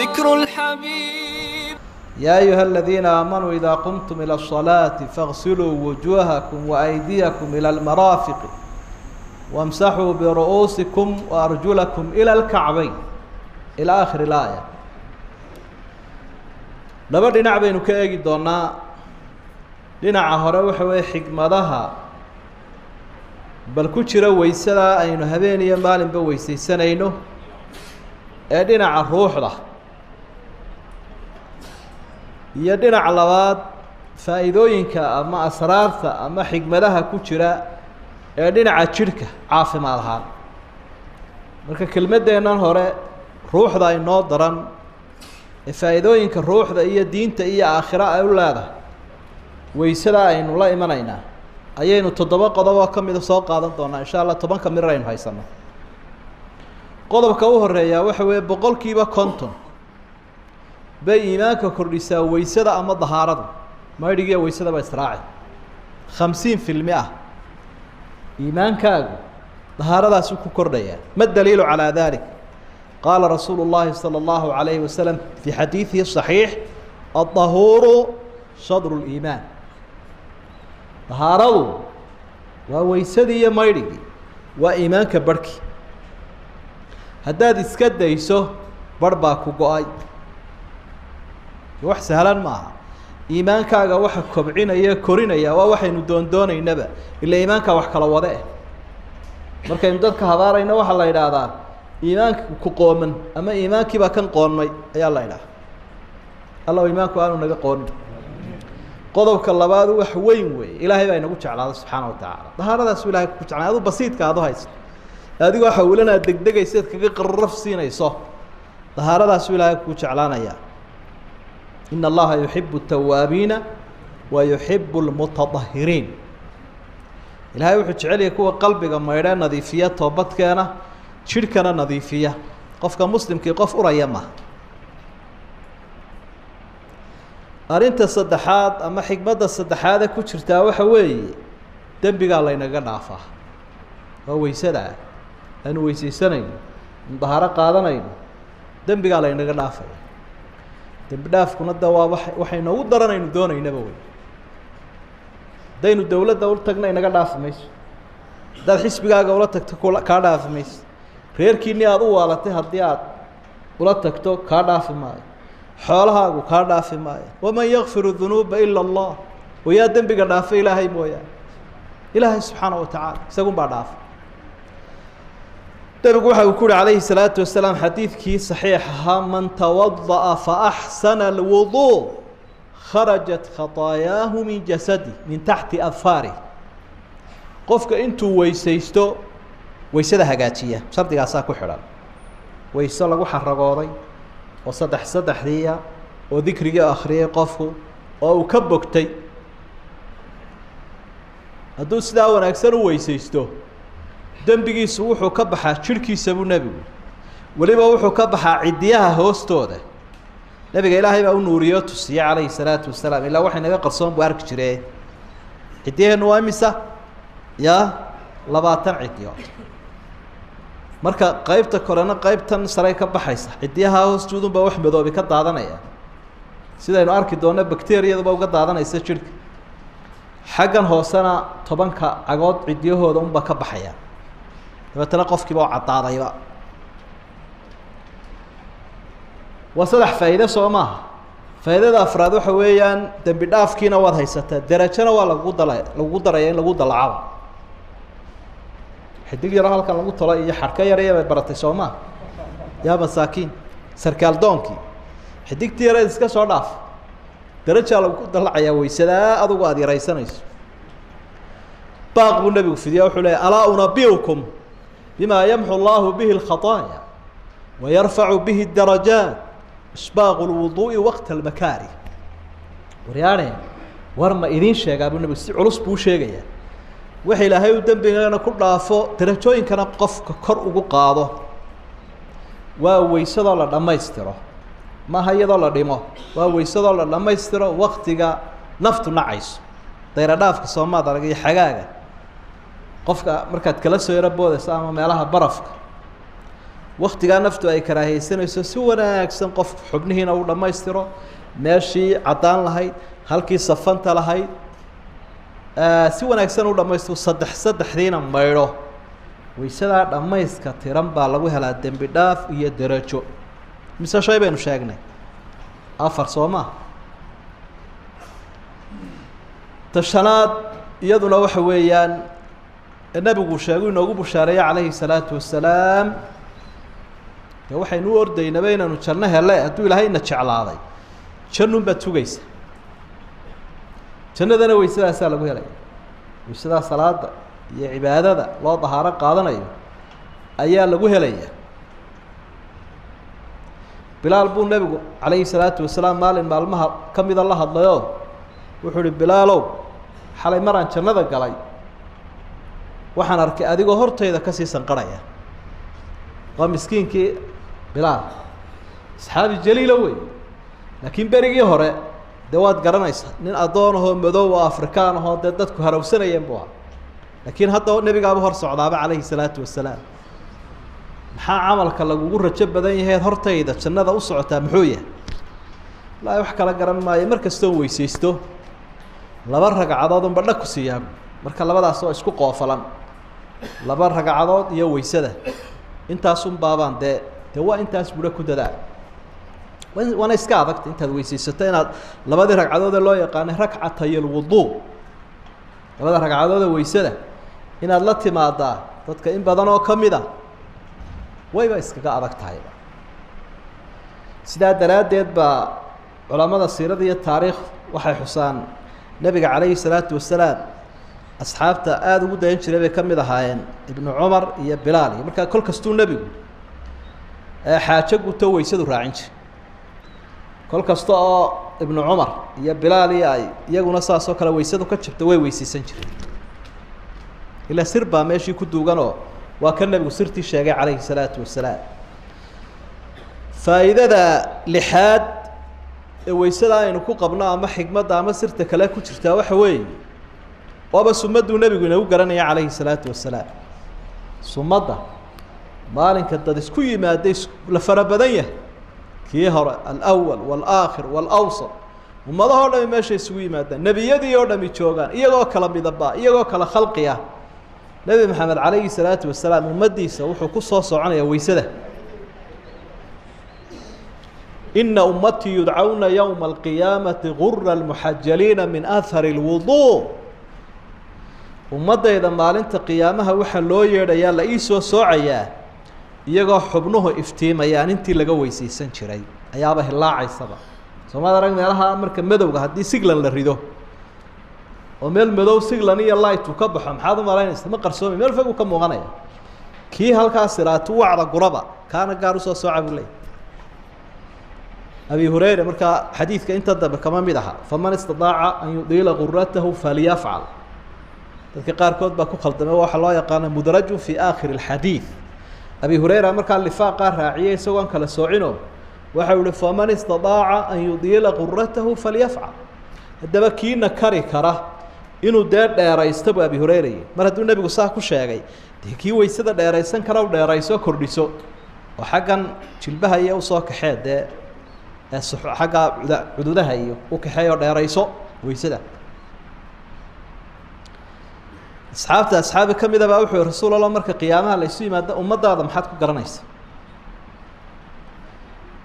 ذكر الحبيب. يا أيها الذين آمنوا إذا قمتم إلى الصلاة فاغسلوا وجوهكم وأيديكم إلى المرافق وامسحوا برؤوسكم وأرجلكم إلى الكعبين إلى آخر الآية. laba dhinac baynu ka eegi doonaa. dhinaca hore waxa weeye xigmadaha bal ku jira weysada aynu habeen iyo maalinba weysaysanayno ee dhinaca ruuxda, iyo dhinaca labaad faa'iidooyinka ama asraarta ama xigmadaha ku jira ee dhinaca jidhka caafimaad ahaan. marka kelmaddeennan hore ruuxda inoo daran ee faa'iidooyinka ruuxda iyo diinta iyo aakhira ay u leedahay weysada aynu la imanaynaa ayaynu 7 qodob oo ka mid soo qaadan doonaa insha Allah. 10 ka mid aynu haysano. qodobka u horeeya waxa weeye 50% bay iimaanka kordhisaa weysada ama dahaarada. maydhiga weysada ba israaci 50% iimaankaagu dahaaradaas ku kordhaya. ma daliilu calaa dalik؟ قال رسول الله صلى الله عليه وسلم في حديثه الصحيح: الطهور صدر الإيمان. طهارة وويسدي ميري وإيمانك بركي. هداد اسكد يسو برباكو قاي وح سهلا معها. إيمانك وح كبعين يا كورين يا وحي ندون دون النبأ إلا إيمانك وح كلا وضعه. مركا يمددك هذارين وح الله يرادان iimaanka ku qooman ama iimaankii baa kan qoonmay ayaa la ilaahay. Allah iimaanku aanu naga qoon. qodobka labaad wax weyn weey ilaahay baa inagu jeclaado subxaanahu wa ta'ala. dahaaradaas ilaahay ku jeclaado basiidka aad haysto adigoo xawlana degdegaysid kaga qarraf siinayso dahaaradaas ilaahay ku jeclaanaya. inna allaha yuhibbu at-tawwaabiina wa yuhibbu al-mutatahhiriin. ilaahay wuxuu jecel yahay kuwa qalbiga maydha nadiifiya toobadkeena jidhkana nadiifiya. qofka muslimkii qof uraya ma. arinta saddexaad ama xigmadda saddexaad ku jirtaa waxa weeye dembiga la inaga dhaafaa. waa weysada aan weysaysanayno dahaaro qaadanayno dembiga la inaga dhaafay. dembi dhaafkuna waa waxay noogu daranayno doonaynaba way. daynu dawladda u tagna inaga dhaafmayso. dad xisbigaaga ula tagto ka dhaafmayso. reerkiinni aad u waalatay haddii aad ula tagto kaa dhaafi maayo. xoolahaagu kaa dhaafi maayo. waman yakfiru dunuuba ila allah. wayaa dembiga dhaafay ilaahay mooyaane. ilaahay subxaanahu wa tacaala isagun baa dhaafay. nabigu waxa uu ku yihi calayhi salaatu wasalaam xadiidkii saxiix ahaa: man tawada'a fa axsana alwuduu kharajat khataayaahu min jasadi min taxti adfaari. qofka intuu weysaysto weysada hagaajiya shardigaasaa ku xidhan. weyso lagu xaragooday oo saddexdiiya oo dikrigii akhriyay qofku oo uu ka bogtay hadduu sidaa wanaagsan u weysaysto dembigiisu wuxuu ka baxaa jidhkiisa buu nebigu weliba wuxuu ka baxaa cidiyaha hoostooda. nebiga ilaahay baa u nuuriyo tusiye calayhi salaatu wasalaam ilaa waxay naga qarsoon buu arki jiree. cidiyaheennu waa imisa? yaa 20 cidiyood. marka qaybta korena qaybtan sare ka baxaysa cidiyaha hoostoodun baa wax madoobi ka daadanaya sidaynu arki doona bakteeriyada uga daadanaysa jirka. xaggan hoosena 10ka cagood cidiyahooda un ba ka baxaya. dabeetana qofkiiba oo cadaadayba. waa saddex faa'iido soo maaha. faa'iidada afraad waxa weeyaan dembi dhaafkiina waad haysataa, darajana waa lagu daraya in lagu dalaco. xidig yar halkan lagu tolo iyo xarka yar ay baratay Soomaa yaa masaakiin sarkaal doonkii xidigtii yar iska soo dhaaf daraja lagu dalacaya weysada adigu aad yaraysanayso. baaq buu nabigu fidiyaa wuxuu leeyahay: alaa unabbiukum bima yamhu Allahu bihi al-khataaya wa yarfa'u bihi ad-darajaat isbaaq al-wudu'i waqt al-makaari. waryaane warma idin sheegaa buu nabigu si culus buu sheegayaa waxa ilaahay u dambigana ku dhaafo darajooyinkana qofka kor ugu qaado. waa weysada la dhameystiro ma hayado la dhimo. waa weysada la dhameystiro waqtiga naftu nacayso. dayra dhaafka Soomaad aragay xagaaga qofka markaad kala soo yara boodayso ama meelaha barafka waktigaa naftu ay karaahaysanayso si wanaagsan qof xubnihiina uu dhammaystiro meeshii caddaan lahayd halkii safanta lahayd si wanaagsan u dhammaystiro saddexdiina maydho waysadaa dhammayska tiran baa lagu helaa dembi dhaaf iyo derajo mise shay baynu sheegnay 4 soo maa tashanaad iyaduna waxa weeyaan nabigu sheegay inoogu bushaareeyay calayhi salaatu wasalaam waxaynu u ordaynaba inaanu janno hele hadduu ilaahayna jeclaaday jannunbaad sugaysa jannadana waysadaasaa lagu helaya waysadaa salaada iyo cibaadada loo dahaaro qaadanayo ayaa lagu helaya bilaal buu nebigu calayhi salaatu wasalaam maalin maalmaha ka mida la hadlayoo wuxuu uhi bilaalow xalay maraan jannada galay waxaan arkay adigoo hortayda kasii sanqarhaya waa miskiinkii bilaal asxaabi jaliila wey laakiin berigii hore dee waad garanaysaa nin addoon ahoo madow oo afrikaan ahoo dee dadku harawsanayeen buu ahaa laakiin hadda nebigaaba hor socdaaba calayhi salaatu wasalaam maxaa camalka lagugu rajo badan yahay hortayda jannada u socotaa muxuu yahay wallaahi wax kala garan maayo mar kastoon weysaysto 2 ragcadood unba dhag ku siiyaa marka labadaas oo isku qoofalan 2 ragcadood iyo weysada intaasun baabaan dee waa intaas buudha ku dadaa waana iska adagta intaad weysaysato inaad 2 ragcadood ee loo yaqaanay rakcatay alwuduu 2 ragcadood ee weysada inaad la timaadaa dadka in badan oo ka mid ah wayba iskaga adag tahay sidaa daraaddeed baa culamada siirada iyo taariikh waxay xusaan nabiga calayhi salaatu wasalaam asxaabta aada ugu dayan jiray bay ka mid ahaayeen ibnu cumar iyo bilaal iyo markaa kol kastuu nebigu xaajo guto weysadu raacin jiray kol kasta oo ibnu cumar iyo bilaal iyo ay iyaguna saasoo kale weysadu ka jabto way weysaysan jireen ilaa sir baa meeshii ku duuganoo waa ka nebigu sirtii sheegay calayhi salaatu wasalaam faa'iidada 6aad ee weysada aynu ku qabno ama xigmadda ama sirta kale ku jirtaa waxa weeye waaba sumaduu nebigu inagu garanaya calayhi salaatu wasalaam sumadda maalinka dad isku yimaaday la fara badan yahay kii hore alawal waalaakhir waalawsat ummadahoo dhami meesha isugu yimaadaan nebiyadii oo dhami joogaan iyagoo kala midaba iyagoo kala khalqi ah nebi maxamed calayhi salaatu wasalaam ummaddiisa wuxuu ku soo soconayaa weysada ina ummatii yudcawna yowma alqiyaamati gura almuxajaliina min ahari اlwuduu ummaddayda maalinta qiyaamaha waxaa loo yeedhayaa la ii soo soocayaa iyagoo xubnuhu iftiimayaan intii laga weysaysan jiray ayaaba hilaacaysaba soomaad arag meelaha marka madowga haddii siglan la rido oo meel madow siglan iyo light uu ka baxo maxaad u malaynaysa ma qarsoomi meel fog uu ka muuqanaya kii halkaas siraatu wacda guraba kaana gaar usoo sooca buu leeyahy abi hurayra markaa xadiidka inta dambe kama mid aha faman istidaaca an yudiila guratahu falyafcal dadka qaarkood baa ku khaldamay waxaa loo yaqaana mudrajun fi aakhiri alxadiid abi hurayra markaa lifaaqaa raaciyay isagoon kala soocino waxau ihi faman istidaaca an yudiila guratahu falyafcal haddaba kiina kari kara inuu dee dheeraysto buu abi hurayra yihi mar hadduu nebigu saa ku sheegay dee kii weysada dheeraysan kara u dheerayso kordhiso oo xaggan jilbaha iyo usoo kaxee dee xagga cududaha iyo u kaxeeyoo dheerayso weysada asxaabta asxaabi ka mida baa wuxuu rasuul allah marka qiyaamaha laysu yimaado ummadaada maxaad ku garanaysa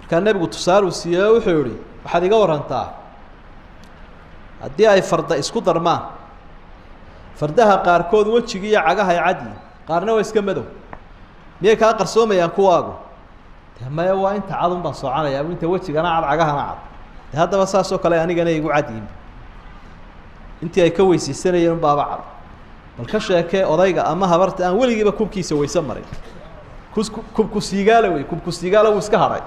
markaa nebigu tusaaluu siiyey oo wuxuu yihi waxaad iga warantaa haddii ay farda isku darmaan fardaha qaarkood wejigi iyo cagaha ay cadyi qaarna waa iska madow miyay kaa qarsoomayaan kuwaagu de maya waa inta cadun baan soconayaa inta wejigana cad cagahana cad de haddaba saasoo kale anigana igu cadyiin intii ay ka weysaysanayeen unbaaba cad bal ka sheekee odayga ama habarta aan weligiiba kubkiisa weyse marin kubku siigaala wey kubku siigaala wuu iska hadhay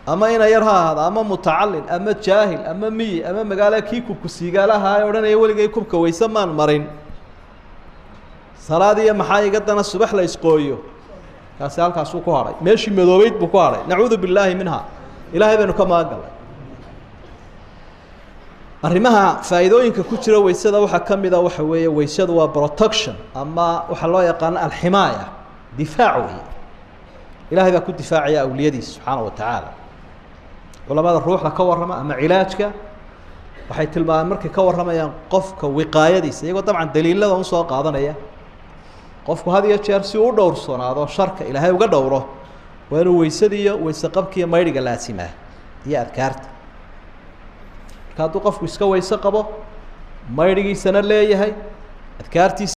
ama ina yar ha ahaado ama mutacalin ama jaahil ama miyi ama magaalo kii kubku siigaalaha ee odhanaya weligay kubka weyse maan marin salaad iyo maxaa iga dana subax la isqooyo kaasi halkaasuu ku hadhay meeshii madoobeyd buu ku hadhay nacuudu billaahi minha ilaahay baynu ka magan galnay arrimaha faa'iidooyinka ku jira weysada waxaa ka mid a waxa weeye weysadu waa protection ama waxaa loo yaqaano alximaaya difaac wey إلهي بقى كنت دفاع يا أوليدي سبحانه وتعالى علماء الروح لكور رما أما علاجك waxay tilmaameen markay ka waramayaan qofka wiqaayadiisa iyagoo dabcan daliilada uu soo qaadanaya qofku had iyo jeer si uu dhowrsanaado sharka ilaahay uga dhowro waa inuu weysadiyo weyse qabkiyo mayriga laasimaa iyo adkaarta marka hadduu qofku iska weyse qabo mayrigiisana leeyahay adkaartiisa